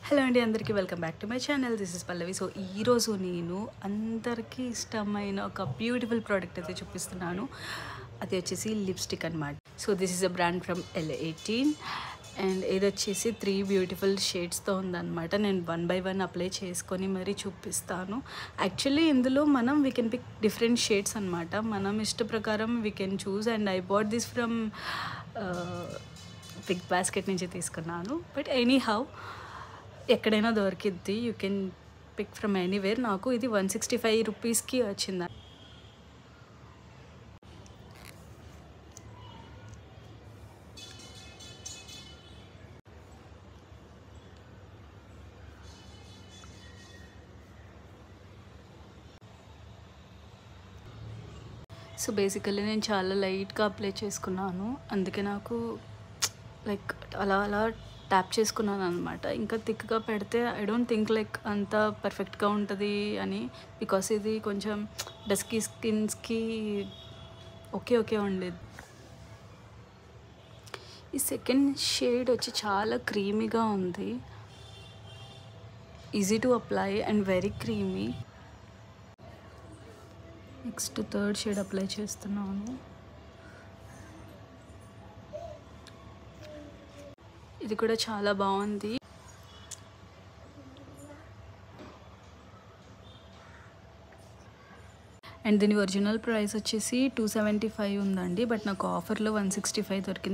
Hello అండి, అందరికీ welcome back to my channel. This is Pallavi. So ఈరోజు నేను అందరికీ ఇష్టమైన ఒక బ్యూటిఫుల్ ప్రోడక్ట్ అయితే చూపిస్తున్నాను. అది వచ్చేసి లిప్స్టిక్ అనమాట. So this is a brand from L18 and ఇది వచ్చేసి 3 బ్యూటిఫుల్ షేడ్స్తో ఉందన్నమాట. నేను 1 by 1 అప్లై చేసుకొని మరీ చూపిస్తాను. యాక్చువల్లీ ఇందులో we can pick different shades అనమాట. మనం ఇష్ట ప్రకారం we can choose. And I bought this from Big Basket నుంచి తీసుకున్నాను. బట్ ఎనీ హౌ ఎక్కడైనా దొరికిద్ది. You can pick from anywhere. నాకు ఇది 165 రూపీస్కి వచ్చింది. సో బేసికల్లీ నేను చాలా లైట్గా అప్లై చేసుకున్నాను. అందుకే నాకు లైక్ అలా అలా ట్యాప్ చేసుకున్నాను అనమాట. ఇంకా థిక్గా పెడితే ఐ డోంట్ థింక్ లైక్ అంత పర్ఫెక్ట్గా ఉంటుంది అని. బికాస్ ఇది కొంచెం డస్కీ స్కిన్స్కి ఓకే ఉండేది. ఈ సెకండ్ షేడ్ వచ్చి చాలా క్రీమీగా ఉంది. Easy to apply and very creamy. Next third shade apply చేస్తున్నాను. ఇది కూడా చాలా బాగుంది. అండ్ దీని ఒరిజినల్ ప్రైస్ వచ్చేసి 275 ఉందండి. బట్ నాకు ఆఫర్లో 165 దొరికింది.